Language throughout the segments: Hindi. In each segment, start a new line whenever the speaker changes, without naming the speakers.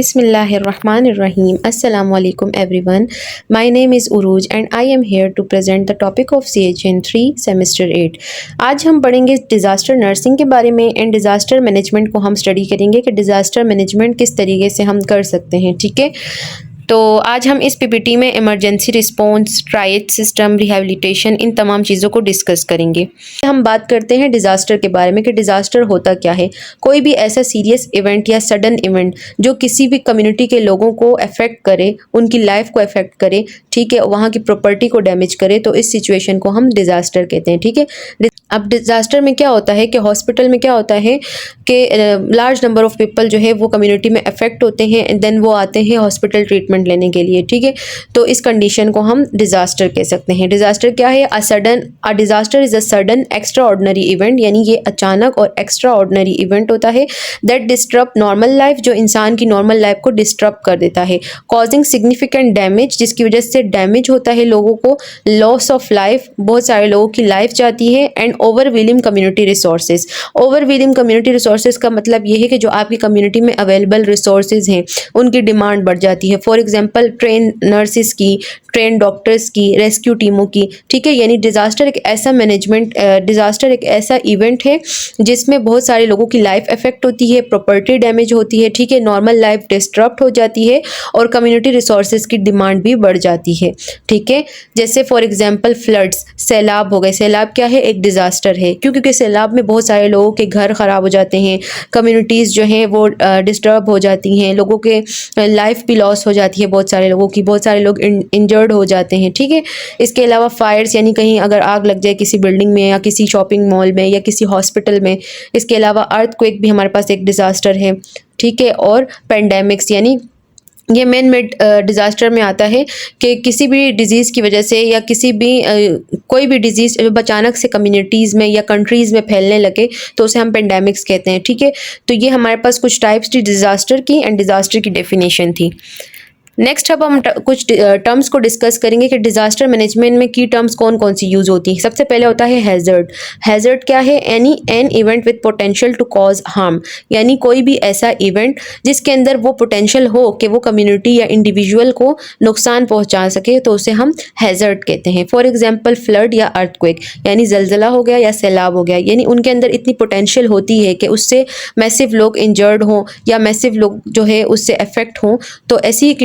Bismillahirrahmanirrahim. Assalamu alaikum everyone. My name is Uruj and I am here to present the topic of CHN 3 semester 8. आज हम पढ़ेंगे डिज़ास्टर नर्सिंग के बारे में एंड डिज़ास्टर मैनेजमेंट को हम स्टडी करेंगे कि डिज़ास्टर मैनेजमेंट किस तरीके से हम कर सकते हैं। ठीक है, तो आज हम इस पीपीटी में emergency response, triage system, rehabilitation, इन तमाम चीज़ों को डिस्कस करेंगे। हम बात करते हैं डिज़ास्टर के बारे में कि डिज़ास्टर होता क्या है। कोई भी ऐसा सीरियस इवेंट या सडन इवेंट जो किसी भी कम्युनिटी के लोगों को अफेक्ट करे, उनकी लाइफ को अफेक्ट करे, ठीक है, वहाँ की प्रॉपर्टी को डैमेज करे, तो इस सिचुएशन को हम डिज़ास्टर कहते हैं। ठीक है, अब डिज़ास्टर में क्या होता है कि हॉस्पिटल में क्या होता है कि लार्ज नंबर ऑफ पीपल जो है वो कम्युनिटी में अफेक्ट होते हैं एंड देन वो आते हैं हॉस्पिटल ट्रीटमेंट लेने के लिए। ठीक है, तो इस कंडीशन को हम डिज़ास्टर कह सकते हैं। डिज़ास्टर क्या है? A disaster is a sudden extra ordinary event, यानी ये अचानक और एक्स्ट्रा ऑर्डिनरी इवेंट होता है दैट डिस्टर्ब नॉर्मल लाइफ, जो इंसान की नॉर्मल लाइफ को डिस्टर्ब कर देता है, कॉजिंग सिग्निफिकेंट डैमेज, जिसकी वजह से डैमेज होता है लोगों को, लॉस ऑफ लाइफ, बहुत सारे लोगों की लाइफ जाती है, and overwhelming community resources. Overwhelming community resources का मतलब ये है कि जो आपकी कम्युनिटी में अवेलेबल रिसोर्सेज हैं उनकी डिमांड बढ़ जाती है। फॉर एग्जांपल ट्रेन नर्सिस की, ट्रेन डॉक्टर्स की, रेस्क्यू टीमों की। ठीक है, यानी डिज़ास्टर एक ऐसा डिज़ास्टर एक ऐसा इवेंट है जिसमें बहुत सारे लोगों की लाइफ अफेक्ट होती है, प्रॉपर्टी डैमेज होती है, ठीक है, नॉर्मल लाइफ डिस्टर्ब हो जाती है और कम्युनिटी रिसोर्सेज की डिमांड भी बढ़ जाती है। ठीक है, जैसे फॉर एग्जांपल फ्लड्स, सैलाब हो गए। सैलाब क्या है? एक डिज़ास्टर है, क्योंकि सैलाब में बहुत सारे लोगों के घर ख़राब हो जाते हैं, कम्युनिटीज़ जो हैं वो डिस्टर्ब हो जाती हैं, लोगों के लाइफ भी लॉस हो जाती है, बहुत सारे लोगों की, बहुत सारे लोग इंजर्ड हो जाते हैं। ठीक है, इसके अलावा फायर्स, यानी कहीं अगर आग लग जाए किसी बिल्डिंग में या किसी शॉपिंग मॉल में या किसी हॉस्पिटल में। इसके अलावा अर्थक्वेक भी हमारे पास एक डिज़ास्टर है। ठीक है, और पेंडेमिक्स, यानी ये मेन मेड डिज़ास्टर में आता है कि किसी भी डिज़ीज़ की वजह से या किसी भी कोई भी डिज़ीज़ जब अचानक से कम्युनिटीज़ में या कंट्रीज़ में फैलने लगे तो उसे हम पेंडेमिक्स कहते हैं। ठीक है, तो ये हमारे पास कुछ टाइप्स थी डिज़ास्टर की एंड डिज़ास्टर की डेफिनेशन थी। नेक्स्ट अब हम कुछ टर्म्स को डिस्कस करेंगे कि डिज़ास्टर मैनेजमेंट में की टर्म्स कौन कौन सी यूज़ होती हैं। सबसे पहले होता है हैज़र्ड। हैज़र्ड क्या है? An event with potential to cause harm, यानी कोई भी ऐसा इवेंट जिसके अंदर वो पोटेंशियल हो कि वो कम्युनिटी या इंडिविजुअल को नुकसान पहुंचा सके, तो उसे हम हैज़र्ड कहते हैं। फॉर एग्जांपल फ्लड या अर्थक्वेक, यानी जलजला हो गया या सैलाब हो गया, यानी उनके अंदर इतनी पोटेंशियल होती है कि उससे मैसिव लोग इंजर्ड हों या मैसिव लोग जो है उससे अफेक्ट हों, तो ऐसी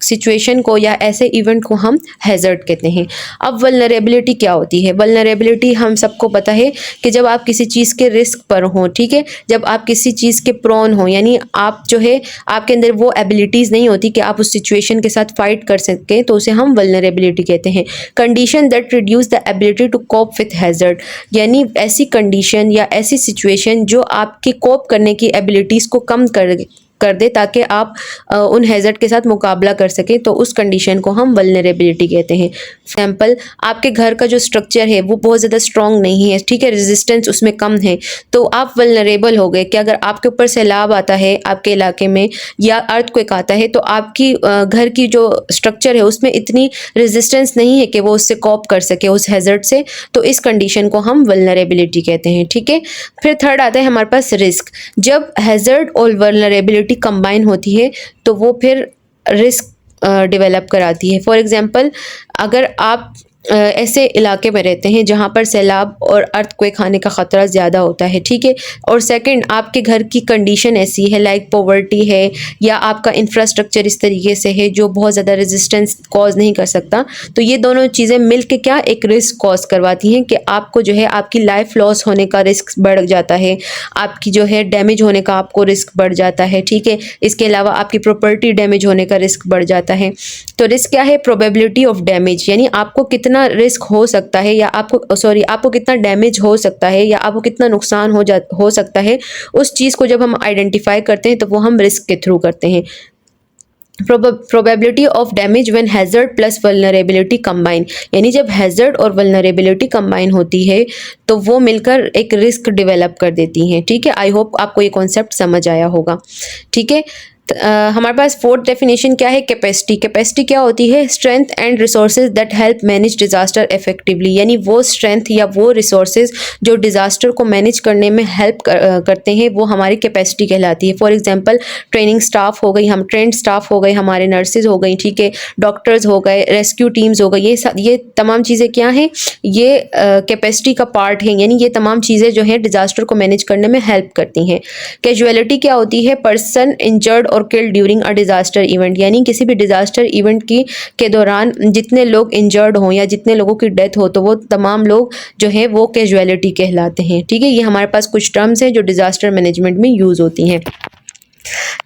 सिचुएशन को या ऐसे इवेंट को हम हैज़र्ड कहते हैं। अब वल्नरेबिलिटी क्या होती है? वल्नरेबिलिटी हम सबको पता है कि जब आप किसी चीज़ के रिस्क पर हों, ठीक है, जब आप किसी चीज़ के प्रोन हों, यानी आप जो है आपके अंदर वो एबिलिटीज़ नहीं होती कि आप उस सिचुएशन के साथ फाइट कर सकें, तो उसे हम वल्नरेबिलिटी कहते हैं। Condition that reduce the ability to cope with hazard, यानी ऐसी कंडीशन या ऐसी सिचुएशन जो आपकी कोप करने की एबिलिटीज़ को कम कर दे ताकि आप उन हैज़र्ड के साथ मुकाबला कर सकें, तो उस कंडीशन को हम वल्नरेबिलिटी कहते हैं। एग्जाम्पल, आपके घर का जो स्ट्रक्चर है वो बहुत ज़्यादा स्ट्रॉन्ग नहीं है, ठीक है, रेजिस्टेंस उसमें कम है, तो आप वल्नरेबल हो गए कि अगर आपके ऊपर सैलाब आता है आपके इलाके में या अर्थक्वेक आता है, तो आपकी घर की जो स्ट्रक्चर है उसमें इतनी रेजिस्टेंस नहीं है कि वो उससे कॉप कर सके उस हैज़र्ड से, तो इस कंडीशन को हम वल्नरेबिलिटी कहते हैं। ठीक है, फिर थर्ड आता है हमारे पास रिस्क। जब हैज़र्ड और वल्नरेबिलिटी कंबाइन होती है तो वो फिर रिस्क डेवलप कराती है। फॉर एग्जांपल, अगर आप ऐसे इलाके में रहते हैं जहाँ पर सैलाब और अर्थक्वेक आने का ख़तरा ज़्यादा होता है, ठीक है, और सेकंड आपके घर की कंडीशन ऐसी है लाइक पॉवर्टी है या आपका इंफ्रास्ट्रक्चर इस तरीके से है जो बहुत ज़्यादा रेजिस्टेंस कॉज नहीं कर सकता, तो ये दोनों चीज़ें मिल के क्या एक रिस्क कॉज करवाती हैं कि आपको जो है आपकी लाइफ लॉस होने का रिस्क बढ़ जाता है, आपकी जो है डैमेज होने का आपको रिस्क बढ़ जाता है। ठीक है, इसके अलावा आपकी प्रॉपर्टी डैमेज होने का रिस्क बढ़ जाता है। तो रिस्क क्या है? प्रोबेबिलिटी ऑफ डैमेज, यानी आपको कितना रिस्क हो सकता है या आपको कितना डैमेज हो सकता है या आपको कितना नुकसान हो सकता है, उस चीज़ को जब हम आइडेंटिफाई करते हैं तो वो हम रिस्क के थ्रू करते हैं। Probability of damage when hazard plus vulnerability combine, यानी जब हैज़र्ड और वल्नरेबिलिटी कंबाइन होती है तो वो मिलकर एक रिस्क डेवलप कर देती हैं। ठीक है, आई होप आपको ये कॉन्सेप्ट समझ आया होगा। ठीक है, हमारे पास फोर्थ डेफिनेशन क्या है, कैपेसिटी। कैपेसिटी क्या होती है, strength and resources that help manage disaster effectively, यानी वो स्ट्रेंथ या वो रिसोर्सेज जो डिजास्टर को मैनेज करने में हेल्प करते हैं, वो हमारी कैपेसिटी कहलाती है। फॉर एग्जांपल ट्रेनिंग स्टाफ हो गई, हम ट्रेंड स्टाफ हो गए, हमारे नर्सेज हो गई, ठीक है, डॉक्टर्स हो गए, रेस्क्यू टीम्स हो गई, ये तमाम चीज़ें क्या हैं, ये कैपेसिटी का पार्ट है, यानी ये तमाम चीज़ें जो है डिजास्टर को मैनेज करने में हेल्प करती हैं। कैजुअलिटी क्या होती है, पर्सन इंजर्ड और killed during a disaster event, यानी किसी भी डिजास्टर इवेंट के दौरान जितने लोग इंजर्ड हों या जितने लोगों की डेथ हो, तो वो तमाम लोग जो है वो कैजुअलिटी कहलाते हैं। ठीक है, ये हमारे पास कुछ टर्म्स हैं जो डिजास्टर मैनेजमेंट में यूज़ होती हैं।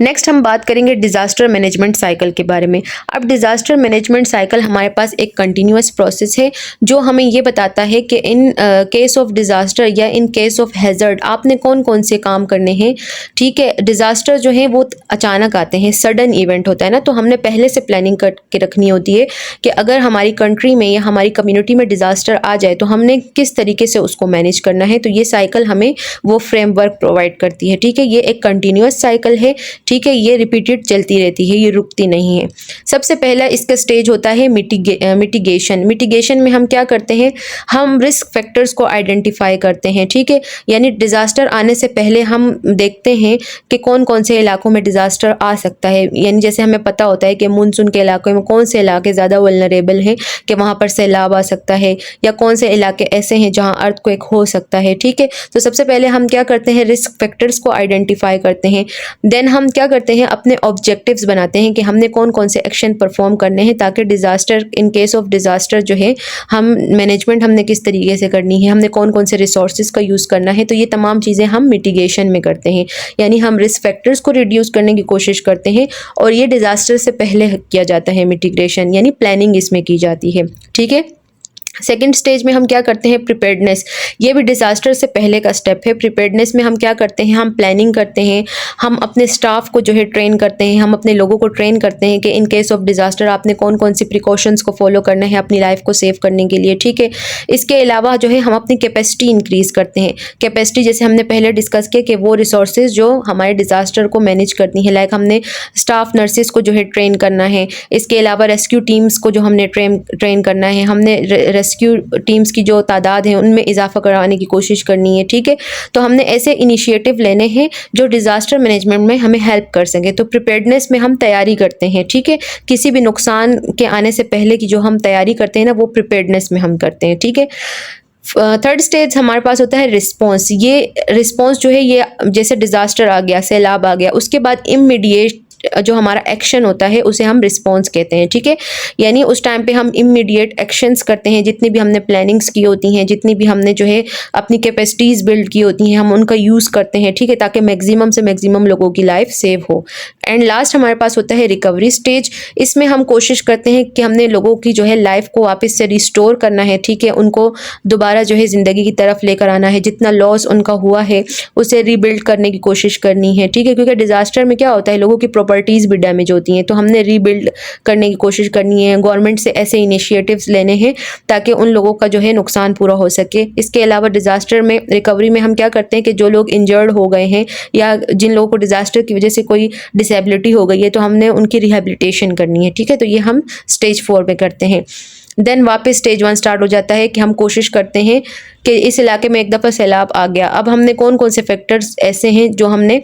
नेक्स्ट हम बात करेंगे डिज़ास्टर मैनेजमेंट साइकिल के बारे में। अब डिज़ास्टर मैनेजमेंट साइकिल हमारे पास एक कंटिन्यूअस प्रोसेस है जो हमें ये बताता है कि इन केस ऑफ डिज़ास्टर या इन केस ऑफ हैज़र्ड आपने कौन कौन से काम करने हैं। ठीक है, डिज़ास्टर जो है वो अचानक आते हैं, सडन इवेंट होता है ना, तो हमने पहले से प्लानिंग करके रखनी होती है कि अगर हमारी कंट्री में या हमारी कम्युनिटी में डिज़ास्टर आ जाए तो हमने किस तरीके से उसको मैनेज करना है। तो ये साइकिल हमें वो फ्रेमवर्क प्रोवाइड करती है। ठीक है, ये एक कंटिन्यूअस साइकिल है। ठीक है, ये रिपीटेड चलती रहती है, ये रुकती नहीं है। सबसे पहला इसका स्टेज होता है मिटिगेशन। मिटिगेशन में हम क्या करते हैं, हम रिस्क फैक्टर्स को आइडेंटिफाई करते हैं। ठीक है, यानी डिज़ास्टर आने से पहले हम देखते हैं कि कौन कौन से इलाकों में डिज़ास्टर आ सकता है। यानी जैसे हमें पता होता है कि मानसून के इलाकों में कौन से इलाके ज़्यादा वल्नरेबल हैं कि वहाँ पर सैलाब आ सकता है, या कौन से इलाके ऐसे हैं जहाँ अर्थक्वेक हो सकता है। ठीक है, तो सबसे पहले हम क्या करते हैं, रिस्क फैक्टर्स को आइडेंटिफाई करते हैं। देन हम क्या करते हैं, अपने ऑब्जेक्टिव्स बनाते हैं कि हमने कौन कौन से एक्शन परफॉर्म करने हैं ताकि disaster, in case of disaster जो है हम मैनेजमेंट हमने किस तरीके से करनी है, हमने कौन कौन से रिसोर्सेज का यूज़ करना है। तो ये तमाम चीज़ें हम मिटिगेशन में करते हैं, यानी हम रिस्क फैक्टर्स को रिड्यूस करने की कोशिश करते हैं, और ये डिज़ास्टर से पहले किया जाता है मिटिगेशन, यानी प्लानिंग इसमें की जाती है। ठीक है, सेकेंड स्टेज में हम क्या करते हैं, प्रिपेयर्डनेस। ये भी डिज़ास्टर से पहले का स्टेप है। प्रिपेयर्डनेस में हम क्या करते हैं, हम प्लानिंग करते हैं, हम अपने स्टाफ को जो है ट्रेन करते हैं, हम अपने लोगों को ट्रेन करते हैं कि इन केस ऑफ डिज़ास्टर आपने कौन कौन सी प्रिकॉशंस को फॉलो करना है अपनी लाइफ को सेव करने के लिए। ठीक है, इसके अलावा जो है हम अपनी कैपेसिटी इंक्रीज़ करते हैं। कैपेसिटी जैसे हमने पहले डिस्कस किया कि वो रिसोर्सेज जो हमारे डिज़ास्टर को मैनेज करती हैं, लाइक हमने स्टाफ नर्सेज को जो है ट्रेन करना है, इसके अलावा रेस्क्यू टीम्स को जो हमने ट्रेन करना है, हमने रेस्क्यू टीम्स की जो तादाद है उनमें इजाफा करवाने की कोशिश करनी है। ठीक है, तो हमने ऐसे इनिशिएटिव लेने हैं जो डिज़ास्टर मैनेजमेंट में हमें हेल्प कर सके। तो प्रिपेयर्डनेस में हम तैयारी करते हैं। ठीक है, किसी भी नुकसान के आने से पहले की जो हम तैयारी करते हैं ना, वो प्रिपेयर्डनेस में हम करते हैं। ठीक है, थर्ड स्टेज हमारे पास होता है रिस्पॉन्स। ये रिस्पॉन्स जो है, ये जैसे डिज़ास्टर आ गया, सैलाब आ गया, उसके बाद इमीडिएट जो हमारा एक्शन होता है उसे हम रिस्पॉन्स कहते हैं। ठीक है, यानी उस टाइम पे हम इमीडिएट एक्शंस करते हैं, जितनी भी हमने प्लानिंग्स की होती हैं, जितनी भी हमने जो है अपनी कैपेसिटीज़ बिल्ड की होती हैं, हम उनका यूज़ करते हैं। ठीक है, ताकि मैक्सिमम से मैक्सिमम लोगों की लाइफ सेव हो। एंड लास्ट हमारे पास होता है रिकवरी स्टेज। इसमें हम कोशिश करते हैं कि हमने लोगों की जो है लाइफ को वापस से रिस्टोर करना है। ठीक है, उनको दोबारा जो है ज़िंदगी की तरफ लेकर आना है, जितना लॉस उनका हुआ है उसे रीबिल्ड करने की कोशिश करनी है। ठीक है, क्योंकि डिज़ास्टर में क्या होता है, लोगों की प्रॉपर्टीज़ भी डैमेज होती हैं, तो हमने रीबिल्ड करने की कोशिश करनी है। गवर्नमेंट से ऐसे इनिशिएटिव्स लेने हैं ताकि उन लोगों का जो है नुकसान पूरा हो सके। इसके अलावा डिज़ास्टर में रिकवरी में हम क्या करते हैं कि जो लोग इंजर्ड हो गए हैं या जिन लोगों को डिज़ास्टर की वजह से कोई डिसेबिलिटी हो गई है, तो हमने उनकी रिहेबिलिटेशन करनी है। ठीक है, तो ये हम स्टेज 4 में करते हैं। देन वापस स्टेज 1 स्टार्ट हो जाता है कि हम कोशिश करते हैं कि इस इलाके में एक दफ़ा सैलाब आ गया, अब हमने कौन कौन से फैक्टर्स ऐसे हैं जो हमने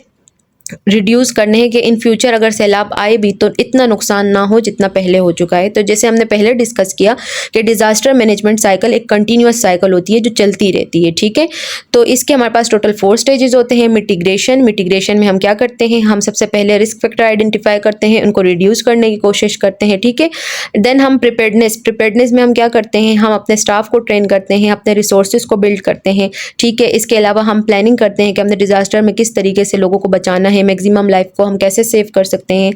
रिड्यूस करने हैं कि इन फ्यूचर अगर सैलाब आए भी तो इतना नुकसान ना हो जितना पहले हो चुका है। तो जैसे हमने पहले डिस्कस किया कि डिज़ास्टर मैनेजमेंट साइकिल एक कंटिन्यूअस साइकिल होती है जो चलती रहती है। ठीक है, तो इसके हमारे पास टोटल 4 स्टेजेस होते हैं। मिटिगेशन में हम क्या करते हैं, हम सबसे पहले रिस्क फैक्टर आइडेंटिफाई करते हैं, उनको रिड्यूस करने की कोशिश करते हैं। ठीक है, देन हम प्रिपेयर्डनेस में हम क्या करते हैं, हम अपने स्टाफ को ट्रेन करते हैं, अपने रिसोर्सेज को बिल्ड करते हैं। ठीक है, इसके अलावा हम प्लानिंग करते हैं कि हमने डिज़ास्टर में किस तरीके से लोगों को बचाना है, मैक्सिमम लाइफ को हम कैसे सेव कर सकते हैं।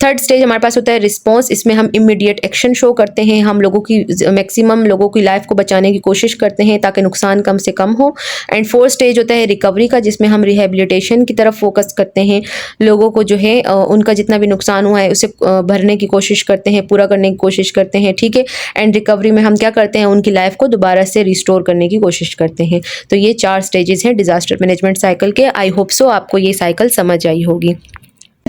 थर्ड स्टेज हमारे पास होता है रिस्पॉन्स। इसमें हम इमीडिएट एक्शन शो करते हैं, हम लोगों की मैक्सिमम लोगों की लाइफ को बचाने की कोशिश करते हैं ताकि नुकसान कम से कम हो। एंड फोर्थ स्टेज होता है रिकवरी का, जिसमें हम रिहेबिलिटेशन की तरफ फोकस करते हैं, लोगों को जो है उनका जितना भी नुकसान हुआ है उसे भरने की कोशिश करते हैं, पूरा करने की कोशिश करते हैं। ठीक है, एंड रिकवरी में हम क्या करते हैं, उनकी लाइफ को दोबारा से रिस्टोर करने की कोशिश करते हैं। तो ये 4 स्टेजेस हैं डिज़ास्टर मैनेजमेंट साइकिल के। आई होप सो आपको ये साइकिल समझ आई होगी।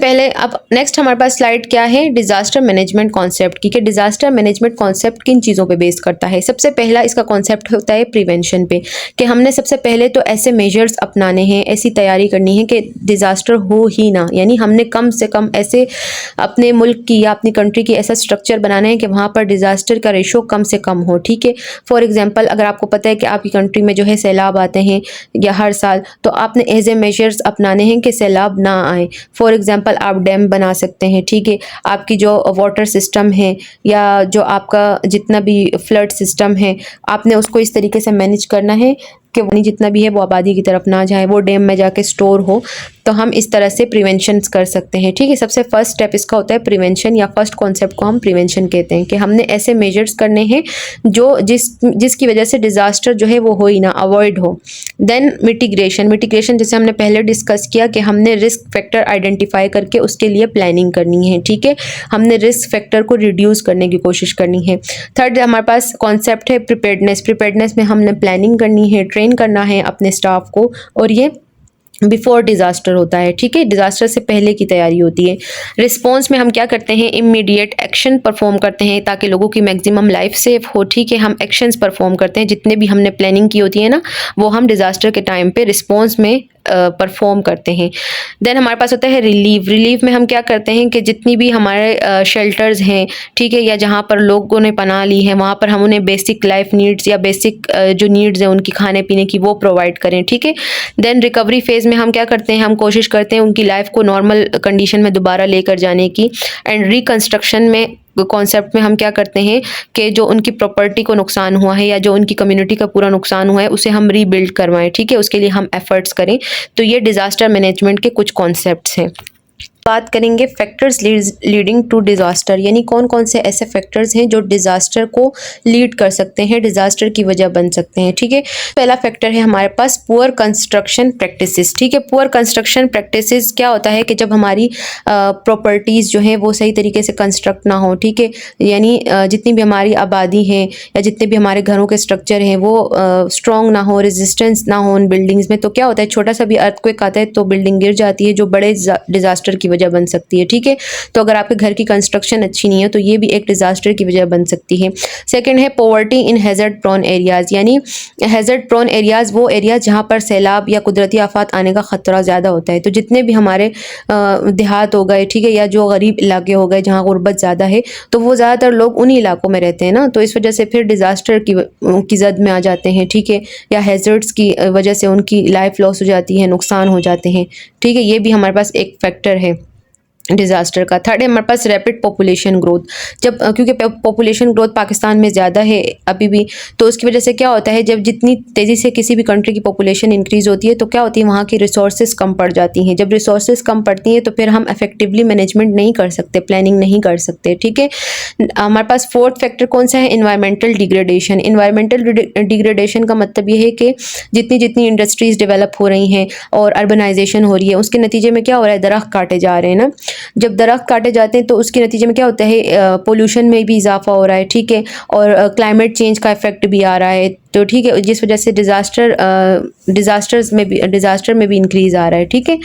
पहले अब नेक्स्ट हमारे पास स्लाइड क्या है, डिजास्टर मैनेजमेंट कॉन्सेप्ट की, कि डिजास्टर मैनेजमेंट कॉन्सेप्ट किन चीज़ों पे बेस करता है। सबसे पहला इसका कॉन्सेप्ट होता है प्रिवेंशन पे, कि हमने सबसे पहले तो ऐसे मेजर्स अपनाने हैं, ऐसी तैयारी करनी है कि डिज़ास्टर हो ही ना, यानी हमने कम से कम ऐसे अपने मुल्क की या अपनी कंट्री की ऐसा स्ट्रक्चर बनाना है कि वहाँ पर डिज़ास्टर का रेशो कम से कम हो। ठीक है, फॉर एग्जांपल अगर आपको पता है कि आपकी कंट्री में जो है सैलाब आते हैं या हर साल, तो आपने एज ए मेजर्स अपनाने हैं कि सैलाब ना आए। फॉर एग्जांपल आप डैम बना सकते हैं। ठीक है, आपकी जो वाटर सिस्टम है या जो आपका जितना भी फ्लड सिस्टम है, आपने उसको इस तरीके से मैनेज करना है कि पानी जितना भी है वो आबादी की तरफ ना जाए, वो डैम में जाके स्टोर हो। तो हम इस तरह से प्रिवेंशन कर सकते हैं। ठीक है, सबसे फर्स्ट स्टेप इसका होता है प्रिवेंशन, या फर्स्ट कॉन्सेप्ट को हम प्रिवेंशन कहते हैं, कि हमने ऐसे मेजर्स करने हैं जो जिसकी वजह से डिज़ास्टर जो है वो हो ही ना, अवॉइड हो। देन मिटिगेशन, मिटिगेशन जैसे हमने पहले डिस्कस किया कि हमने रिस्क फैक्टर आइडेंटिफाई करके उसके लिए प्लानिंग करनी है। ठीक है, हमने रिस्क फैक्टर को रिड्यूस करने की कोशिश करनी है। थर्ड हमारे पास कॉन्सेप्ट है प्रिपेयर्डनेस, प्रिपेयर्डनेस में हमने प्लानिंग करनी है, ट्रेन करना है अपने स्टाफ को, और ये बिफोर डिज़ास्टर होता है। ठीक है, डिज़ास्टर से पहले की तैयारी होती है। रिस्पॉन्स में हम क्या करते हैं, इमीडिएट एक्शन परफॉर्म करते हैं ताकि लोगों की मैक्सिमम लाइफ सेफ हो। ठीक है, हम एक्शंस परफॉर्म करते हैं, जितने भी हमने प्लानिंग की होती है ना, वो हम डिज़ास्टर के टाइम पे रिस्पॉन्स में परफॉर्म करते हैं। देन हमारे पास होता है रिलीव, रिलीव में हम क्या करते हैं कि जितनी भी हमारे शेल्टर्स हैं, ठीक है, या जहाँ पर लोगों ने पनाह ली है, वहाँ पर हम उन्हें बेसिक लाइफ नीड्स या बेसिक जो नीड्स हैं उनकी खाने पीने की, वो प्रोवाइड करें। ठीक है, देन रिकवरी फेज़ में हम क्या करते हैं, हम कोशिश करते हैं उनकी लाइफ को नॉर्मल कंडीशन में दोबारा लेकर जाने की। एंड रिकंस्ट्रक्शन में कॉन्सेप्ट में हम क्या करते हैं कि जो उनकी प्रॉपर्टी को नुकसान हुआ है या जो उनकी कम्युनिटी का पूरा नुकसान हुआ है उसे हम रीबिल्ड करवाएं। ठीक है, उसके लिए हम एफर्ट्स करें। तो ये डिज़ास्टर मैनेजमेंट के कुछ कॉन्सेप्ट्स हैं। बात करेंगे फैक्टर्स लीडिंग टू डिज़ास्टर, यानी कौन कौन से ऐसे फैक्टर्स हैं जो डिज़ास्टर को लीड कर सकते हैं, डिज़ास्टर की वजह बन सकते हैं। ठीक है, पहला फैक्टर है हमारे पास पुअर कंस्ट्रक्शन प्रैक्टिसेस। ठीक है, पुअर कंस्ट्रक्शन प्रैक्टिसेस क्या होता है कि जब हमारी प्रॉपर्टीज़ जो हैं वो सही तरीके से कंस्ट्रक्ट ना हो। ठीक है, यानी जितनी भी हमारी आबादी है या जितने भी हमारे घरों के स्ट्रक्चर हैं वो स्ट्रॉन्ग ना हो, रेजिस्टेंस ना हो उन बिल्डिंग्स में, तो क्या होता है, छोटा सा भी अर्थक्वेक आता है तो बिल्डिंग गिर जाती है, जो बड़े डिज़ास्टर की वजह बन सकती है। ठीक है, तो अगर आपके घर की कंस्ट्रक्शन अच्छी नहीं है तो ये भी एक डिज़ास्टर की वजह बन सकती है। सेकंड है poverty in hazard prone areas, यानी हैज़र्ड प्रोन एरियाज़ वो एरियाज़ जहाँ पर सैलाब या कुदरती आफत आने का ख़तरा ज़्यादा होता है। तो जितने भी हमारे देहात हो गए, ठीक है, या जो गरीब इलाके हो गए जहाँ गुर्बत ज़्यादा है, तो वो ज़्यादातर लोग उन्हीं इलाकों में रहते हैं ना, तो इस वजह से फिर डिज़ास्टर की जद में आ जाते हैं। ठीक है, या हैज़र्ड्स की वजह से उनकी लाइफ लॉस हो जाती है, नुकसान हो जाते हैं। ठीक है, ये भी हमारे पास एक फैक्टर है डिज़ास्टर का। थर्ड है हमारे पास रैपिड पॉपुलेशन ग्रोथ, जब क्योंकि पॉपुलेशन ग्रोथ पाकिस्तान में ज़्यादा है अभी भी, तो उसकी वजह से क्या होता है, जब जितनी तेज़ी से किसी भी कंट्री की पॉपुलेशन इंक्रीज़ होती है तो क्या होती है, वहाँ की रिसोर्सेज कम पड़ जाती हैं। जब रिसोर्सेज कम पड़ती हैं तो फिर हम इफेक्टिवली मैनेजमेंट नहीं कर सकते, प्लानिंग नहीं कर सकते। ठीक है, हमारे पास फोर्थ फैक्टर कौन सा है, इन्वायरमेंटल डिग्रेडेशन। इन्वायरमेंटल डिग्रेडेशन का मतलब ये है कि जितनी जितनी इंडस्ट्रीज़ डेवलप हो रही हैं और अर्बनाइजेशन हो रही है, उसके नतीजे में क्या हो रहा है, दरख्त काटे जा रहे हैं ना। जब दरख्त काटे जाते हैं तो उसके नतीजे में क्या होता है, पोल्यूशन में भी इजाफा हो रहा है। ठीक है, और क्लाइमेट चेंज का इफेक्ट भी आ रहा है। तो ठीक है, जिस वजह से डिज़ास्टर में भी इंक्रीज़ आ रहा है। ठीक है,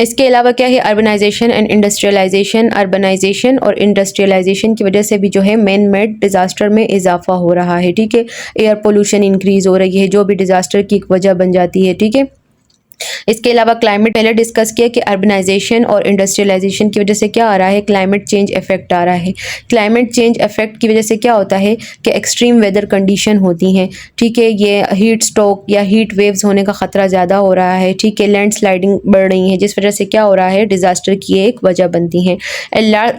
इसके अलावा क्या है, अर्बनाइजेशन एंड इंडस्ट्रियलाइजेशन, अर्बनाइजेशन और इंडस्ट्रियलाइजेशन की वजह से भी जो है मैन मेड डिज़ास्टर में इजाफा हो रहा है। ठीक है, एयर पोल्यूशन इंक्रीज़ हो रही है जो भी डिज़ास्टर की एक वजह बन जाती है। ठीक है, इसके अलावा क्लाइमेट, पहले डिस्कस किया कि अर्बनाइजेशन और इंडस्ट्रियलाइजेशन की वजह से क्या आ रहा है, क्लाइमेट चेंज इफेक्ट आ रहा है। क्लाइमेट चेंज इफेक्ट की वजह से क्या होता है कि एक्सट्रीम वेदर कंडीशन होती हैं। ठीक है, ये हीट स्ट्रोक या हीट वेव्स होने का ख़तरा ज़्यादा हो रहा है। ठीक है, लैंड स्लाइडिंग बढ़ रही है, जिस वजह से क्या हो रहा है, डिज़ास्टर की एक वजह बनती हैं।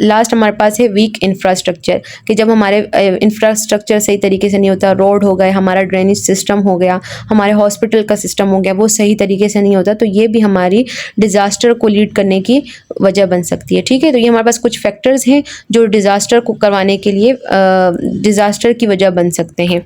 लास्ट हमारे पास है वीक इंफ्रास्ट्रक्चर, कि जब हमारे इंफ्रास्ट्रक्चर सही तरीके से नहीं होता, रोड हो गए, हमारा ड्रेनेज सिस्टम हो गया, हमारे हॉस्पिटल का सिस्टम हो गया, वो सही तरीके से नहीं होता, तो ये भी हमारी डिज़ास्टर को लीड करने की वजह बन सकती है। ठीक है, तो ये हमारे पास कुछ फैक्टर्स हैं जो डिज़ास्टर को करवाने के लिए डिज़ास्टर की वजह बन सकते हैं।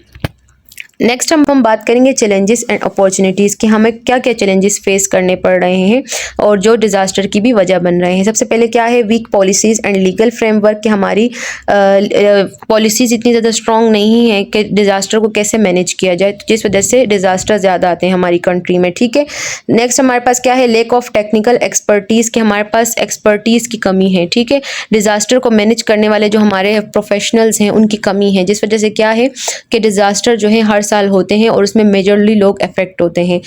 नेक्स्ट हम बात करेंगे चैलेंजेस एंड अपॉर्चुनिटीज़ कि हमें क्या क्या चैलेंजेस फेस करने पड़ रहे हैं और जो डिज़ास्टर की भी वजह बन रहे हैं। सबसे पहले क्या है, weak policies and legal framework कि हमारी पॉलिसीज़ इतनी ज़्यादा स्ट्रॉन्ग नहीं है कि डिज़ास्टर को कैसे मैनेज किया जाए, तो जिस वजह से डिज़ास्टर ज़्यादा आते हैं हमारी कंट्री में। ठीक है, नेक्स्ट हमारे पास क्या है, लेक ऑफ टेक्निकल एक्सपर्टीज़ कि हमारे पास एक्सपर्टीज़ की कमी है। ठीक है, डिज़ास्टर को मैनेज करने वाले जो हमारे प्रोफेशनल्स हैं उनकी कमी है, जिस वजह से क्या है कि डिज़ास्टर जो है हर साल होते हैं और उसमें मेजरली लोग अफेक्ट होते हैं।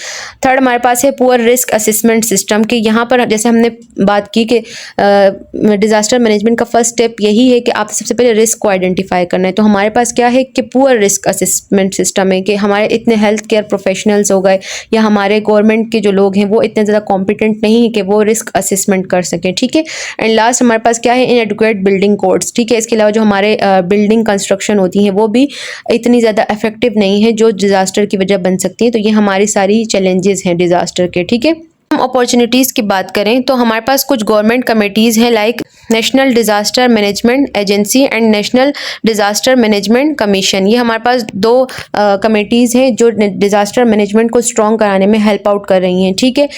थर्ड हमारे पास है पुअर रिस्क असेसमेंट सिस्टम कि यहाँ पर जैसे हमने बात की कि डिज़ास्टर मैनेजमेंट का फर्स्ट स्टेप यही है कि आप सबसे पहले रिस्क को आइडेंटिफाई करना है। तो हमारे पास क्या है कि पुअर रिस्क असेसमेंट सिस्टम है कि हमारे इतने हेल्थ केयर प्रोफेशनल्स हो गए या हमारे गवर्नमेंट के जो लोग हैं वो इतने ज़्यादा कॉम्पिटेंट नहीं है कि वो रिस्क असेसमेंट कर सकें। ठीक है, एंड लास्ट हमारे पास क्या है, इनएडुकेट बिल्डिंग कोड्स। ठीक है, इसके अलावा जो हमारे बिल्डिंग कंस्ट्रक्शन होती हैं वो भी इतनी ज़्यादा इफेक्टिव नहीं है जो डिज़ास्टर की वजह बन सकती है। तो ये हमारी सारी चैलेंजेस हैं डिज़ास्टर के। ठीक है, हम अपॉर्चुनिटीज़ की बात करें तो हमारे पास कुछ गवर्नमेंट कमेटीज़ हैं like national disaster management agency and national disaster management commission. ये हमारे पास दो कमेटीज़ हैं जो डिज़ास्टर मैनेजमेंट को स्ट्रॉन्ग कराने में हेल्प आउट कर रही हैं। ठीक है,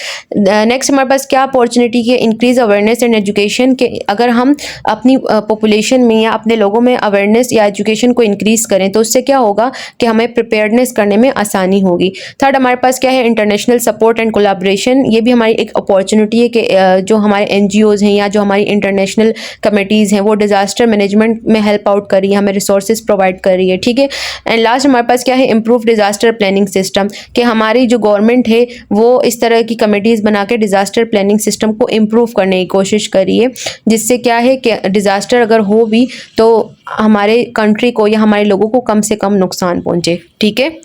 नेक्स्ट हमारे पास क्या अपॉर्चुनिटी है, इंक्रीज अवेयरनेस एंड एजुकेशन के अगर हम अपनी पॉपुलेशन में या अपने लोगों में अवेयरनेस या एजुकेशन को इंक्रीज़ करें तो उससे क्या होगा कि हमें प्रिपेयर्डनेस करने में आसानी होगी। थर्ड हमारे पास क्या है, इंटरनेशनल सपोर्ट एंड कोलैबोरेशन। ये भी हमारी एक अपॉर्चुनिटी है कि जो हमारे एनजीओज़ हैं या जो हमारी इंटरनेशनल कमेटीज़ हैं वो डिज़ास्टर मैनेजमेंट में हेल्प आउट कर रही है, हमें रिसोर्सेज प्रोवाइड कर रही है। ठीक है, एंड लास्ट हमारे पास क्या है, इम्प्रूव डिज़ास्टर प्लानिंग सिस्टम कि हमारी जो गवर्नमेंट है वो इस तरह की कमेटीज़ बना के डिज़ास्टर प्लानिंग सिस्टम को इम्प्रूव करने की कोशिश कर रही है, जिससे क्या है कि डिज़ास्टर अगर हो भी तो हमारे कंट्री को या हमारे लोगों को कम से कम नुकसान पहुँचे। ठीक है,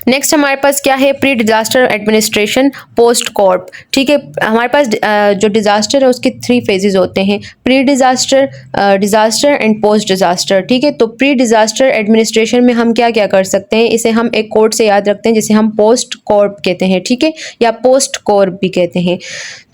नेक्स्ट हमारे पास क्या है, pre disaster administration post Corp. ठीक है, हमारे पास जो डिज़ास्टर है उसके 3 फेजेस होते हैं, pre disaster, disaster and post disaster. ठीक है, तो प्री डिज़ास्टर एडमिनिस्ट्रेशन में हम क्या क्या कर सकते हैं, इसे हम एक कोड से याद रखते हैं जिसे हम पोस्ट कॉर्प कहते हैं। ठीक है, या पोस्ट कॉर्प भी कहते हैं।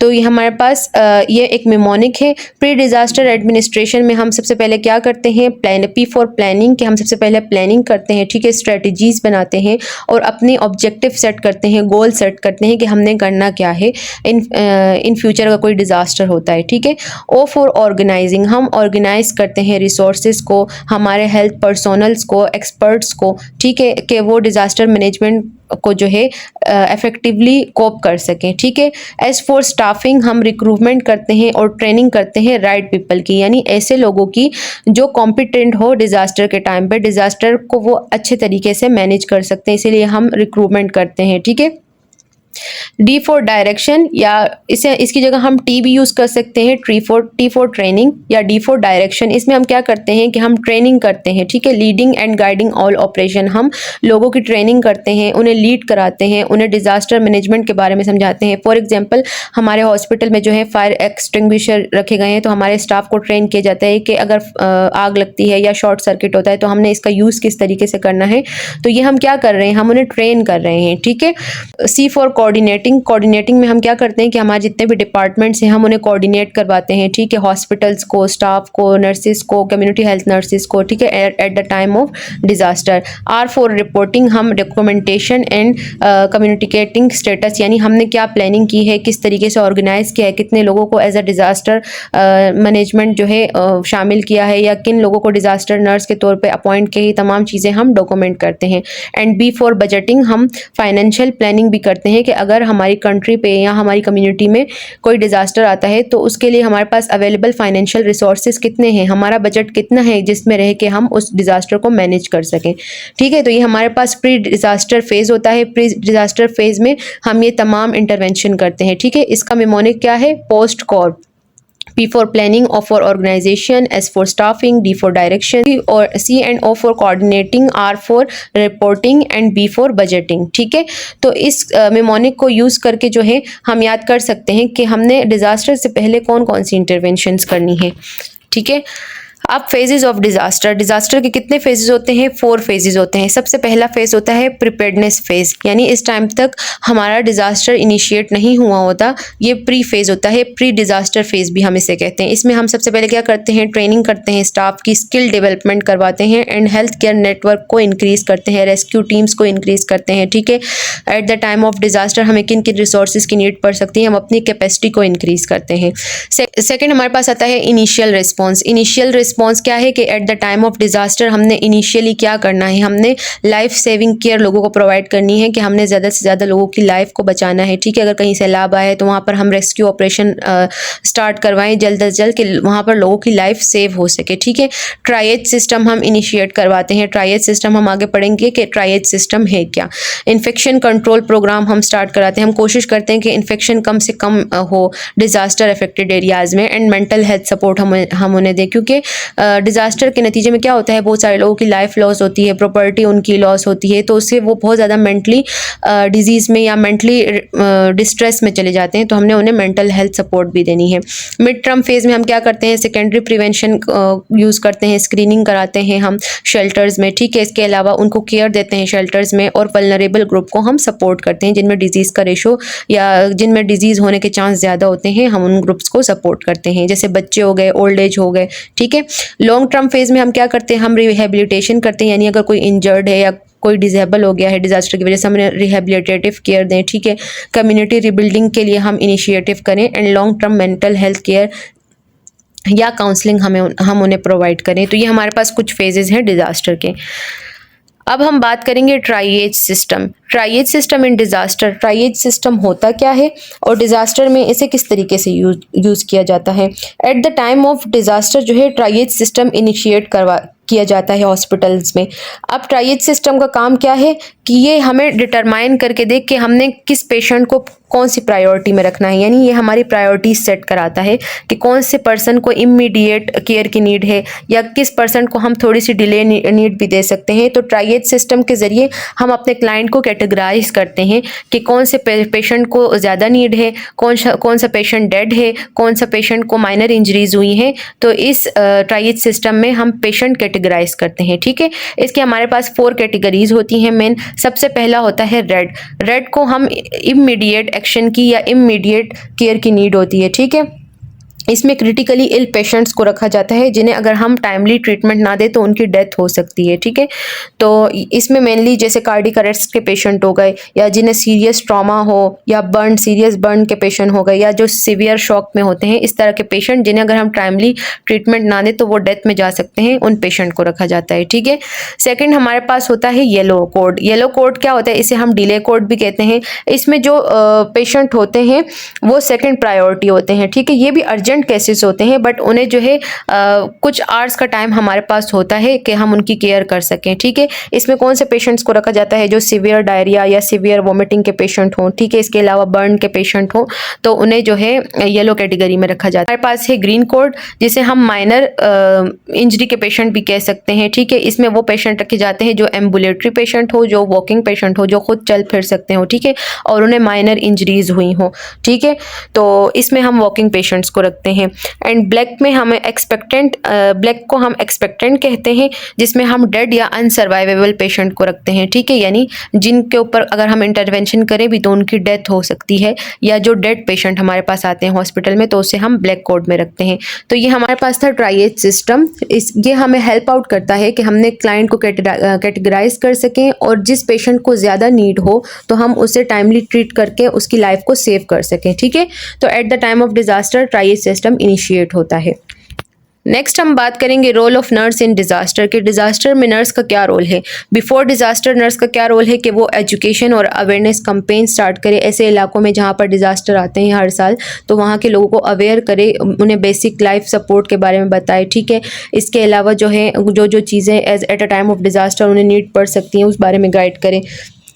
तो ये हमारे पास ये एक मेमोनिक है। प्री डिज़ास्टर एडमिनिस्ट्रेशन में हम सबसे पहले क्या करते हैं, पी फॉर प्लानिंग कि हम सबसे पहले प्लानिंग करते हैं। ठीक है, स्ट्रेटजीज़ बनाते हैं और अपने ऑब्जेक्टिव सेट करते हैं, गोल सेट करते हैं कि हमने करना क्या है इन फ्यूचर अगर कोई डिज़ास्टर होता है। ठीक है, ओ फॉर ऑर्गेनाइजिंग हम ऑर्गेनाइज करते हैं रिसोर्सेज को, हमारे हेल्थ पर्सोनल्स को, एक्सपर्ट्स को। ठीक है, कि वो डिज़ास्टर मैनेजमेंट को जो है इफेक्टिवली कोप कर सकें। ठीक है, एज फॉर स्टाफिंग हम रिक्रूटमेंट करते हैं और ट्रेनिंग करते हैं राइट पीपल की, यानी ऐसे लोगों की जो कॉम्पिटेंट हो डिज़ास्टर के टाइम पे, डिज़ास्टर को वो अच्छे तरीके से मैनेज कर सकते हैं, इसीलिए हम रिक्रूटमेंट करते हैं। ठीक है, डी फॉर डायरेक्शन या इसकी जगह हम टी भी यूज़ कर सकते हैं, टी फॉर ट्रेनिंग या डी फॉर डायरेक्शन। इसमें हम क्या करते हैं कि हम ट्रेनिंग करते हैं। ठीक है, leading and guiding all operation हम लोगों की ट्रेनिंग करते हैं, उन्हें लीड कराते हैं, उन्हें डिज़ास्टर मैनेजमेंट के बारे में समझाते हैं। फॉर एग्जाम्पल हमारे हॉस्पिटल में जो है फायर एक्सटिंग्विशर रखे गए हैं, तो हमारे स्टाफ को ट्रेन किया जाता है कि अगर आग लगती है या शॉर्ट सर्किट होता है तो हमने इसका यूज़ किस तरीके से करना है। तो ये हम क्या कर रहे हैं, हम उन्हें ट्रेन कर रहे हैं। ठीक है, सी फॉर कोऑर्डिनेटिंग में हम क्या करते हैं कि हमारे जितने भी डिपार्टमेंट्स हैं हम उन्हें कोऑर्डिनेट करवाते हैं। ठीक है, हॉस्पिटल्स को, स्टाफ को, नर्सिस को, कम्युनिटी हेल्थ नर्सिस को। ठीक है, at the time of disaster. R for reporting हम डॉक्यूमेंटेशन एंड कम्युनिकेटिंग स्टेटस, यानी हमने क्या प्लानिंग की है, किस तरीके से ऑर्गेनाइज किया है, कितने लोगों को एज अ डिज़ास्टर मैनेजमेंट जो है शामिल किया है या किन लोगों को डिज़ास्टर नर्स के तौर पर अपॉइंट किया, तमाम चीज़ें हम डॉक्यूमेंट करते हैं। एंड बी फॉर बजटिंग हम फाइनेंशियल प्लानिंग भी करते हैं कि अगर हमारी कंट्री पे या हमारी कम्युनिटी में कोई डिज़ास्टर आता है तो उसके लिए हमारे पास अवेलेबल फाइनेंशियल रिसोर्सेज कितने हैं, हमारा बजट कितना है जिसमें रह के हम उस डिज़ास्टर को मैनेज कर सकें। ठीक है, तो ये हमारे पास प्री डिज़ास्टर फेज़ होता है। प्री डिज़ास्टर फेज़ में हम ये तमाम इंटरवेंशन करते हैं। ठीक है, इसका मेमोनिक क्या है, post Corp. P for planning, O for organization, S for staffing, D for direction, और C and O for coordinating, R for reporting and B for budgeting। ठीक है, तो इस मेमोनिक को यूज़ करके जो है हम याद कर सकते हैं कि हमने डिज़ास्टर से पहले कौन कौन सी इंटरवेंशंस करनी है। ठीक है, अब फेजेस ऑफ डिजास्टर, डिजास्टर के कितने फेजेस होते हैं? 4 फेजेस होते हैं। सबसे पहला फेज होता है प्रिपेयर्डनेस फेज, यानी इस टाइम तक हमारा डिजास्टर इनिशिएट नहीं हुआ होता, ये प्री फेज होता है, प्री डिजास्टर फेज भी हम इसे कहते हैं। इसमें हम सबसे पहले क्या करते हैं? ट्रेनिंग करते हैं, स्टाफ की स्किल डेवलपमेंट करवाते हैं एंड हेल्थ केयर नेटवर्क को इंक्रीज करते हैं, रेस्क्यू टीम्स को इंक्रीज करते हैं। ठीक है, at the time of disaster हमें किन किन रिसोर्सेज की नीड पड़ सकती है, हम अपनी कैपेसिटी को इंक्रीज करते हैं। सेकेंड हमारे पास आता है इनिशियल रिस्पॉन्स। इनिशियल रिस्पॉन्स क्या है कि eight the time of disaster हमने इनिशियली क्या करना है, हमने लाइफ सेविंग केयर लोगों को प्रोवाइड करनी है कि हमने ज़्यादा से ज़्यादा लोगों की लाइफ को बचाना है। ठीक है, अगर कहीं सैलाब आए तो वहाँ पर हम रेस्क्यू ऑपरेशन स्टार्ट करवाएं जल्द से जल्द कि वहाँ पर लोगों की लाइफ सेव हो सके। ठीक है, ट्राइएज सिस्टम हम इनिशिएट करवाते हैं। ट्राइएज सिस्टम हम आगे पढ़ेंगे कि ट्राइएज सिस्टम है क्या। इन्फेक्शन कंट्रोल प्रोग्राम हम स्टार्ट कराते हैं, हम कोशिश करते हैं कि इन्फेक्शन कम से कम हो डिजास्टर अफेक्टेड एरियाज़ में, एंड मेंटल हेल्थ सपोर्ट हम उन्हें दें, क्योंकि डिजास्टर के नतीजे में क्या होता है, बहुत सारे लोगों की लाइफ लॉस होती है, प्रॉपर्टी उनकी लॉस होती है, तो उससे वो बहुत ज़्यादा मेंटली डिजीज़ में या मेंटली डिस्ट्रेस में चले जाते हैं, तो हमने उन्हें मेंटल हेल्थ सपोर्ट भी देनी है। मिड टर्म फेज़ में हम क्या करते हैं? सेकेंडरी प्रिवेंशन यूज़ करते हैं, स्क्रीनिंग कराते हैं हम शेल्टर्स में। ठीक है, इसके अलावा उनको केयर देते हैं शेल्टर्स में, और वल्नरेबल ग्रुप को हम सपोर्ट करते हैं जिनमें डिजीज़ का रेशो या जिनमें डिजीज़ होने के चांस ज़्यादा होते हैं, हम उन ग्रुप्स को सपोर्ट करते हैं, जैसे बच्चे हो गए, ओल्ड एज हो गए। ठीक है, लॉन्ग टर्म फेज़ में हम क्या करते हैं? हम रिहेबिलिटेशन करते हैं, यानी अगर कोई इंजर्ड है या कोई डिसेबल हो गया है डिजास्टर की वजह से, हमने रिहेबिलिटेटिव केयर दें। ठीक है, कम्युनिटी रिबिल्डिंग के लिए हम इनिशिएटिव करें, and long term mental health care या काउंसलिंग हम उन्हें प्रोवाइड करें। तो ये हमारे पास कुछ फेजेस हैं डिजास्टर के। अब हम बात करेंगे triage system. Triage system in disaster, triage system होता क्या है और डिज़ास्टर में इसे किस तरीके से यूज़ किया जाता है। At the time of disaster जो है ट्राइएज सिस्टम इनिशिएट किया जाता है हॉस्पिटल्स में। अब ट्राइएज सिस्टम का काम क्या है कि ये हमें डिटरमाइन करके दे कि हमने किस पेशेंट को कौन सी प्रायोरिटी में रखना है, यानी ये हमारी प्रायोरिटीज सेट कराता है कि कौन से पर्सन को इमीडिएट केयर की नीड है या किस पर्सन को हम थोड़ी सी डिले नीड भी दे सकते हैं। तो ट्राइएज सिस्टम के ज़रिए हम अपने क्लाइंट को कैटेगराइज करते हैं कि कौन से पेशेंट को ज़्यादा नीड है, कौन सा पेशेंट डेड है, कौन सा पेशेंट को माइनर इंजरीज हुई हैं। तो इस ट्राइएज सिस्टम में हम पेशेंट कैटेगराइज करते हैं। ठीक है, इसके हमारे पास 4 कैटेगरीज होती हैं मेन। सबसे पहला होता है रेड। रेड को हम इमीडिएट एक्शन की या इमीडिएट केयर की नीड होती है। ठीक है, इसमें क्रिटिकली इल पेशेंट्स को रखा जाता है जिन्हें अगर हम टाइमली ट्रीटमेंट ना दें तो उनकी डेथ हो सकती है। ठीक है, तो इसमें मेनली जैसे कार्डियक अरेस्ट के पेशेंट हो गए, या जिन्हें सीरियस ट्रॉमा हो, या सीरियस बर्न के पेशेंट हो गए, या जो सीवियर शॉक में होते हैं, इस तरह के पेशेंट जिन्हें अगर हम टाइमली ट्रीटमेंट ना दें तो वो डेथ में जा सकते हैं, उन पेशेंट को रखा जाता है। ठीक है, सेकेंड हमारे पास होता है येलो कोड। येलो कोड क्या होता है? इसे हम डिले कोड भी कहते हैं। इसमें जो पेशेंट होते हैं वो सेकेंड प्रायोरिटी होते हैं। ठीक है, ये भी अर्जेंट केसेस होते हैं, बट उन्हें जो है कुछ आवर्स का टाइम हमारे पास होता है कि हम उनकी केयर कर सकें। ठीक है, इसमें कौन से पेशेंट्स को रखा जाता है? जो सीवियर डायरिया या सीवियर वोमिटिंग के पेशेंट हों। ठीक है, इसके अलावा बर्न के पेशेंट हों तो उन्हें जो है येलो कैटेगरी में रखा जाता है। हमारे पास है ग्रीन कोड, जिसे हम माइनर इंजरी के पेशेंट भी कह सकते हैं। ठीक है, इसमें वो पेशेंट रखे जाते हैं जो एम्बुलेटरी पेशेंट हो, जो वॉकिंग पेशेंट हो, जो खुद चल फिर सकते हो। ठीक है, और उन्हें माइनर इंजरीज हुई हो। ठीक है, तो इसमें हम वॉकिंग पेशेंट्स को रखते हैं। एंड ब्लैक में हमें ब्लैक को हम एक्सपेक्टेंट कहते हैं, जिसमें हम डेड या अनसर्वाइवेबल पेशेंट को रखते हैं। ठीक है, यानी जिनके ऊपर अगर हम इंटरवेंशन करें भी तो उनकी डेथ हो सकती है, या जो डेड पेशेंट हमारे पास आते हैं हॉस्पिटल में तो उसे हम ब्लैक कोड में रखते हैं। तो ये हमारे पास था ट्राइएज सिस्टम। ये हमें हेल्प आउट करता है कि हमने क्लाइंट को कैटेगराइज कर सकें, और जिस पेशेंट को ज़्यादा नीड हो तो हम उसे टाइमली ट्रीट करके उसकी लाइफ को सेव कर सकें। ठीक है, तो at the time of disaster triage system initiate होता है। नेक्स्ट हम बात करेंगे role of nurse in disaster के। डिज़ास्टर में नर्स का क्या रोल है। बिफोर डिज़ास्टर नर्स का क्या रोल है कि वो एजुकेशन और अवेयरनेस कैंपेन स्टार्ट करे ऐसे इलाकों में जहाँ पर डिज़ास्टर आते हैं हर साल, तो वहाँ के लोगों को अवेयर करे, उन्हें बेसिक लाइफ सपोर्ट के बारे में बताए। ठीक है, इसके अलावा जो है जो चीज़ें at a time of disaster उन्हें नीड पड़ सकती हैं उस बारे में गाइड करें।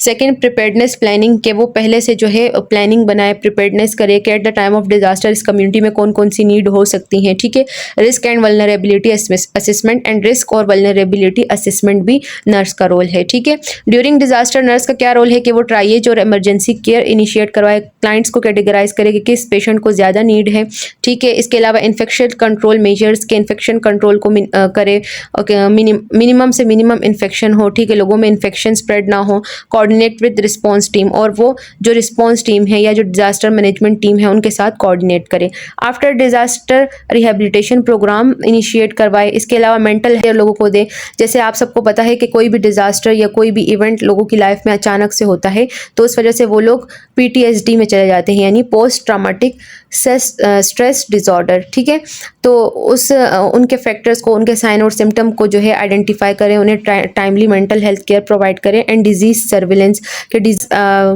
सेकेंड, प्रिपेयर्डनेस प्लानिंग, के वो पहले से जो है प्लानिंग बनाए, प्रिपेयर्डनेस करे कि eight the time of disaster इस कम्युनिटी में कौन कौन सी नीड हो सकती हैं, ठीक है। Risk and vulnerability assessment, and risk और वल्नरेबिलिटी असेसमेंट भी नर्स का रोल है, ठीक है। ड्यूरिंग डिजास्टर नर्स का क्या रोल है कि वो ट्राइएज और इमरजेंसी केयर इनिशिएट करवाए, क्लाइंट्स को कैटेगराइज करे कि किस पेशेंट को ज़्यादा नीड है, ठीक है। इसके अलावा इन्फेक्शन कंट्रोल मेजर्स के इन्फेक्शन कंट्रोल को करे, मिनिमम से मिनिमम इन्फेक्शन हो, ठीक है, लोगों में इन्फेक्शन स्प्रेड ना हो। कोऑर्डिनेट विद रिस्पॉन्स टीम, और वो जो रिस्पॉन्स टीम है या जो डिजास्टर मैनेजमेंट टीम है उनके साथ कोऑर्डिनेट करे। After disaster rehabilitation program initiate करवाए। इसके अलावा मेंटल हेल्थ लोगों को दे। जैसे आप सबको पता है कि कोई भी डिजास्टर या कोई भी इवेंट लोगों की लाइफ में अचानक से होता है, तो उस वजह से वो लोग PTSD में चले जाते हैं, यानी पोस्ट ट्रॉमेटिक स्ट्रेस डिसऑर्डर, ठीक है। तो उनके फैक्टर्स को, उनके साइन और सिम्टम को जो है आइडेंटिफाई करें, उन्हें timely mental health care provide करें। एंड डिजीज़ सर्विलेंस के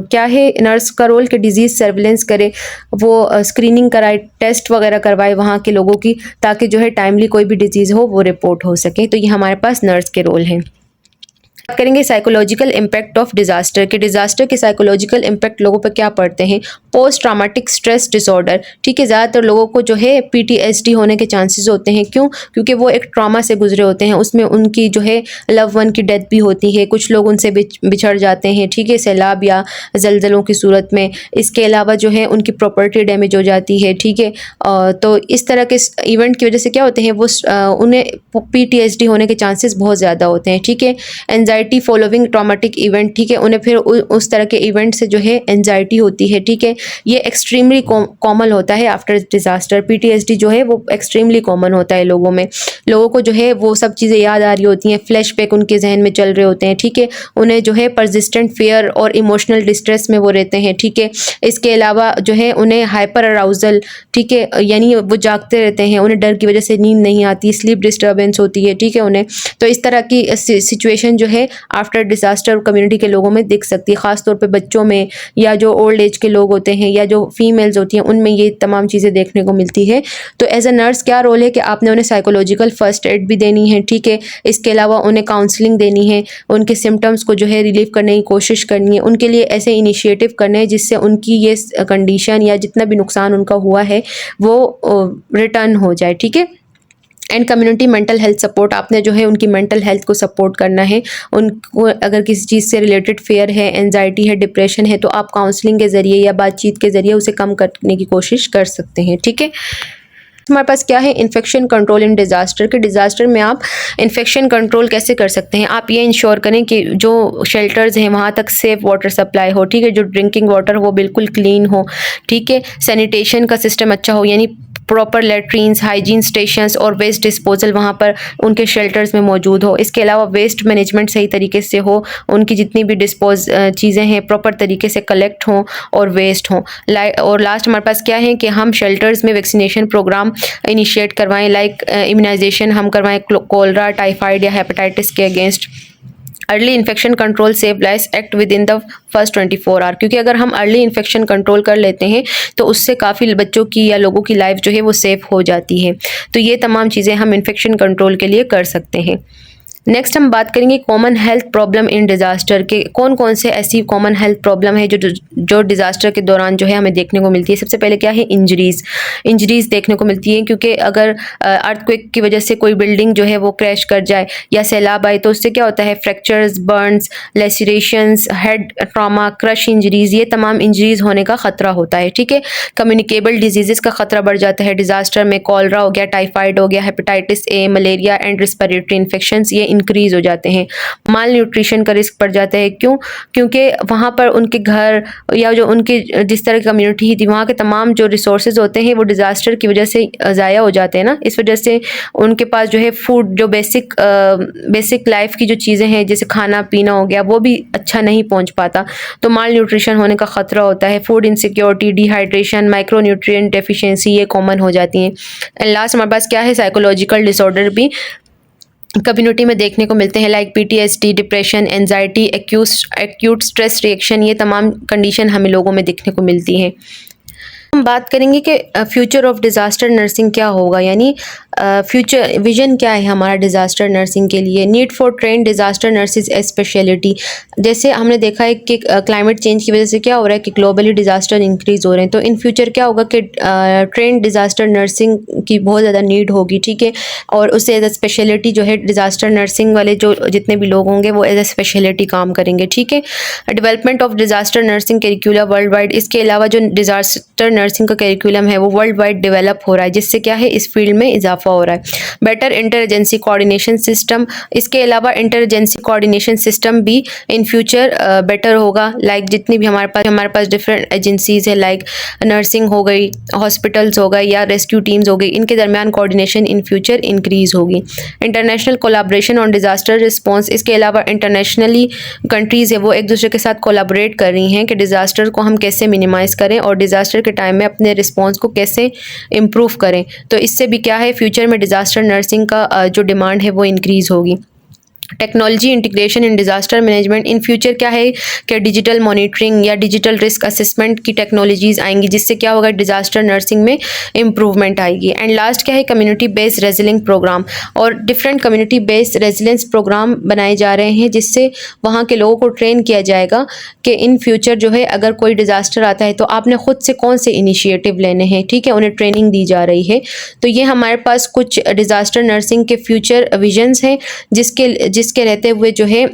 क्या है नर्स का रोल, कि डिजीज़ सर्विलेंस करे, वो स्क्रीनिंग कराए, टेस्ट वगैरह करवाए वहाँ के लोगों की, ताकि जो है टाइमली कोई भी डिजीज़ हो वो रिपोर्ट हो सके। तो ये हमारे पास नर्स के रोल हैं। बात करेंगे साइकोलॉजिकल इम्पैक्ट ऑफ डिजास्टर के। डिजास्टर के साइकोलॉजिकल इम्पैक्ट लोगों पर क्या पड़ते हैं। पोस्ट ट्रॉमेटिक स्ट्रेस डिसऑर्डर, ठीक है, ज़्यादातर लोगों को जो है PTSD होने के चांसेस होते हैं। क्यों? क्योंकि वो एक ट्रॉमा से गुजरे होते हैं, उसमें उनकी जो है लव वन की डेथ भी होती है, कुछ लोग उनसे बिछड़ जाते हैं, ठीक है, सैलाब या जलजलों की सूरत में। इसके अलावा जो है उनकी प्रॉपर्टी डैमेज हो जाती है, ठीक है। तो इस तरह के इवेंट की वजह से क्या होते हैं, वो उन्हें PTSD होने के चांसेस बहुत ज़्यादा होते हैं, ठीक है। एंजाइटी फॉलोइंग ट्रॉमेटिक इवेंट, ठीक है, उन्हें फिर उस तरह के इवेंट से जो है एंजाइटी होती है, ठीक है। ये एक्सट्रीमली कॉमन होता है आफ्टर डिजास्टर। PTSD जो है वो एक्सट्रीमली कॉमन होता है लोगों में। लोगों को जो है वो सब चीज़ें याद आ रही होती हैं, फ्लैशबैक उनके जहन में चल रहे होते हैं, ठीक है। उन्हें जो है परसिस्टेंट फियर और इमोशनल डिस्ट्रेस में वो रहते हैं, ठीक है। इसके अलावा जो है उन्हें हाइपर अराउजल, ठीक है, यानी वो जागते रहते हैं, उन्हें डर की वजह से नींद नहीं आती, स्लीप डिस्टर्बेंस होती है, ठीक है उन्हें। तो इस तरह की सिचुएशन जो है आफ्टर डिजास्टर कम्युनिटी के लोगों में दिख सकती है, ख़ासतौर पे बच्चों में, या जो ओल्ड एज के लोग होते हैं, या जो फीमेल्स होती हैं, उनमें ये तमाम चीज़ें देखने को मिलती है। तो एज अ नर्स क्या रोल है कि आपने उन्हें साइकोलॉजिकल फर्स्ट एड भी देनी है, ठीक है। इसके अलावा उन्हें काउंसलिंग देनी है, उनके सिम्टम्स को जो है रिलीव करने की कोशिश करनी है, उनके लिए ऐसे इनिशिएटिव करने हैं जिससे उनकी ये कंडीशन या जितना भी नुकसान उनका हुआ है वो रिटर्न हो जाए, ठीक है। And community mental health support, आपने जो है उनकी मेंटल हेल्थ को सपोर्ट करना है। उनको अगर किसी चीज़ से रिलेटेड फेयर है, एंजाइटी है, डिप्रेशन है, तो आप काउंसलिंग के ज़रिए या बातचीत के ज़रिए उसे कम करने की कोशिश कर सकते हैं, ठीक है। हमारे पास क्या है, इन्फेक्शन कंट्रोल इन डिज़ास्टर के। डिज़ास्टर में आप इन्फेक्शन कंट्रोल कैसे कर सकते हैं। आप ये इंश्योर करें कि जो शेल्टर्स हैं वहाँ तक सेफ वाटर सप्लाई हो, ठीक है, जो ड्रिंकिंग वाटर वो बिल्कुल क्लीन हो, ठीक है। सैनिटेशन का सिस्टम अच्छा हो, यानी प्रॉपर लेट्रीन्स, हाइजीन स्टेशंस और वेस्ट डिस्पोजल वहाँ पर उनके शेल्टर्स में मौजूद हो। इसके अलावा वेस्ट मैनेजमेंट सही तरीके से हो, उनकी जितनी भी डिस्पोज चीज़ें हैं प्रॉपर तरीके से कलेक्ट हों और वेस्ट हों। और लास्ट हमारे पास क्या है कि हम शेल्टर्स में वैक्सीनेशन प्रोग्राम इनिशिएट करवाएं, लाइक इम्यूनाइजेशन हम करवाएं कोलरा, टाइफाइड या हेपेटाइटिस के against. Early infection control save lives act with in the first 24 hour, क्योंकि अगर हम अर्ली इन्फेक्शन कंट्रोल कर लेते हैं तो उससे काफ़ी बच्चों की या लोगों की लाइफ जो है वो सेफ हो जाती है। तो ये तमाम चीज़ें हम इन्फेक्शन कंट्रोल के लिए कर सकते हैं। नेक्स्ट हम बात करेंगे common health problem in disaster के। कौन कौन से ऐसी कॉमन हेल्थ प्रॉब्लम है जो डिज़ास्टर के दौरान जो है हमें देखने को मिलती है। सबसे पहले क्या है, इंजरीज़ देखने को मिलती है, क्योंकि अगर अर्थक्वेक की वजह से कोई बिल्डिंग जो है वो क्रैश कर जाए या सैलाब आए तो उससे क्या होता है, fractures, burns, lacerations, head trauma, crush injuries, ये तमाम इंजरीज़ होने का ख़तरा होता है, ठीक है। कम्युनिकेबल डिजीज़ का ख़तरा बढ़ जाता है डिज़ास्टर में। कॉलरा हो गया, टाइफाइड हो गया, hepatitis A, malaria and respiratory infections ये इंक्रीज हो जाते हैं। माल न्यूट्रिशन का रिस्क बढ़ जाता है। क्यों? क्योंकि वहाँ पर उनके घर या जो उनकी जिस तरह की कम्युनिटी थी वहाँ के तमाम जो रिसोर्सेज होते हैं वो डिज़ास्टर की वजह से ज़ाया हो जाते हैं ना। इस वजह से उनके पास जो है फूड, जो बेसिक लाइफ की जो चीज़ें हैं जैसे खाना पीना हो गया, वो भी अच्छा नहीं पहुँच पाता, तो माल न्यूट्रिशन होने का ख़तरा होता है। Food insecurity, dehydration, micro nutrient deficiency ये कॉमन हो जाती हैं। एंड लास्ट हमारे पास क्या है, साइकोलॉजिकल डिसऑर्डर भी कम्युनिटी में देखने को मिलते हैं, like PTSD, depression, anxiety, acute stress reaction, ये तमाम कंडीशन हमें लोगों में देखने को मिलती हैं। हम बात करेंगे कि फ्यूचर ऑफ डिज़ास्टर नर्सिंग क्या होगा, यानी फ्यूचर विजन क्या है हमारा डिज़ास्टर नर्सिंग के लिए। Need for train disaster nurses as speciality. जैसे हमने देखा है कि क्लाइमेट चेंज की वजह से क्या हो रहा है कि ग्लोबली डिज़ास्टर इंक्रीज़ हो रहे हैं, तो इन फ्यूचर क्या होगा कि ट्रेन डिज़ास्टर नर्सिंग की बहुत ज़्यादा नीड होगी, ठीक है। और उससे एज अ स्पेशलिटी जो है डिज़ास्टर नर्सिंग वाले जो जितने भी लोग होंगे वो एज अ स्पेशलिटी काम करेंगे, ठीक है। Development of disaster nursing curriculum world wide. इसके अलावा जो डिज़ास्टर नर्सिंग का करिकुलम है वो वर्ल्ड वाइड डेवलप हो रहा है, जिससे क्या है इस फील्ड में इजाफा हो रहा है। Better inter agency coordination system. इसके अलावा इंटर एजेंसी कोऑर्डिनेशन सिस्टम भी इन फ्यूचर बेटर होगा। लाइक जितनी भी हमारे पास डिफरेंट एजेंसीज है, लाइक नर्सिंग हो गई, हॉस्पिटल्स हो गए या रेस्क्यू टीम्स हो गई, इनके दरमियान कोऑर्डिनेशन इन फ्यूचर इंक्रीज होगी। International collaboration on disaster response. इसके अलावा इंटरनेशनली कंट्रीज़ है वो एक दूसरे के साथ कोलाबरेट कर रही हैं कि डिज़ास्टर को हम कैसे मिनिमाइज़ करें और डिज़ास्टर के टाइम में अपने रिस्पॉन्स को कैसे इम्प्रूव करें। तो इससे भी क्या है फ्यूचर में डिज़ास्टर नर्सिंग का जो डिमांड है वो इंक्रीज़ होगी। Technology integration in disaster management. In future क्या है कि डिजिटल मॉनिटरिंग या डिजिटल रिस्क असेसमेंट की टेक्नोलॉजीज़ आएंगी, जिससे क्या होगा डिज़ास्टर नर्सिंग में इम्प्रूवमेंट आएगी। एंड लास्ट क्या है कम्युनिटी बेस्ड रेजिलिंग प्रोग्राम। और different community based resilience program बनाए जा रहे हैं, जिससे वहाँ के लोगों को ट्रेन किया जाएगा कि इन फ्यूचर जो है अगर कोई डिज़ास्टर आता है तो आपने ख़ुद से कौन से इनिशिएटिव लेने हैं, ठीक है। उन्हें ट्रेनिंग दी जा रही है। तो ये हमारे पास कुछ डिज़ास्टर नर्सिंग के फ्यूचर विजन्स हैं, जिसके रहते हुए जो है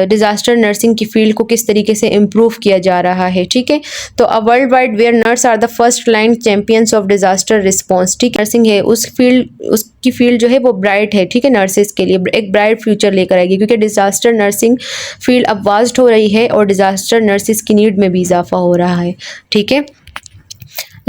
डिज़ास्टर नर्सिंग की फील्ड को किस तरीके से इम्प्रूव किया जा रहा है, ठीक है। तो a world wide where nurse are the first line champions of disaster response, ठीक है। नर्सिंग है उसकी फील्ड जो है वो ब्राइट है, ठीक है। नर्सेज के लिए एक ब्राइट फ्यूचर लेकर आएगी, क्योंकि डिज़ास्टर नर्सिंग फील्ड अब वास्ट हो रही है और डिज़ास्टर नर्सिस की नीड में भी इजाफा हो रहा है, ठीक है।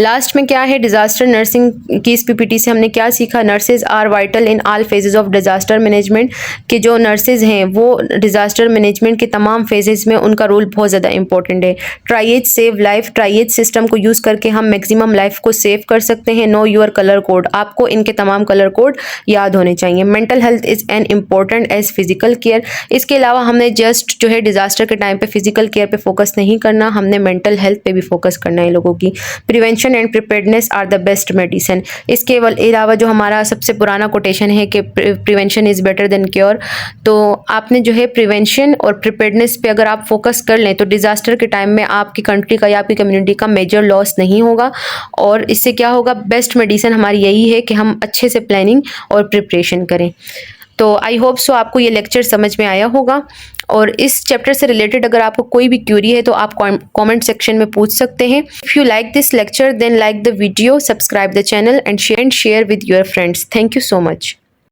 लास्ट में क्या है डिज़ास्टर नर्सिंग की इस पीपीटी से हमने क्या सीखा। Nurses are vital in all phases of disaster management, कि जो नर्सेज हैं वो डिज़ास्टर मैनेजमेंट के तमाम फेजेस में उनका रोल बहुत ज़्यादा इंपॉर्टेंट है। Triage save life. Triage system को यूज़ करके हम मैक्सिमम लाइफ को सेव कर सकते हैं। Know your colour code. आपको इनके तमाम कलर कोड याद होने चाहिए। Mental health is an important as physical care. इसके अलावा हमने जस्ट जो है डिज़ास्टर के टाइम पे फिजिकल केयर पे फोकस नहीं करना, हमने मेंटल हेल्थ पे भी फोकस करना है लोगों की। Prevention and preparedness are the best medicine. इसके अलावा जो हमारा सबसे पुराना कोटेशन है कि prevention is better than cure, तो आपने जो है प्रिवेंशन और प्रिपेयर्डनेस पे अगर आप फोकस कर लें तो डिज़ास्टर के टाइम में आपकी कंट्री का या आपकी कम्युनिटी का मेजर लॉस नहीं होगा। और इससे क्या होगा, बेस्ट मेडिसिन हमारी यही है कि हम अच्छे से प्लानिंग और प्रिपरेशन करें। तो आई होप सो आपको ये लेक्चर समझ में आया होगा। और इस चैप्टर से रिलेटेड अगर आपको कोई भी क्यूरी है तो आप कमेंट सेक्शन में पूछ सकते हैं। If you like this lecture then like the video, subscribe the channel and share with your friends. Thank you so much.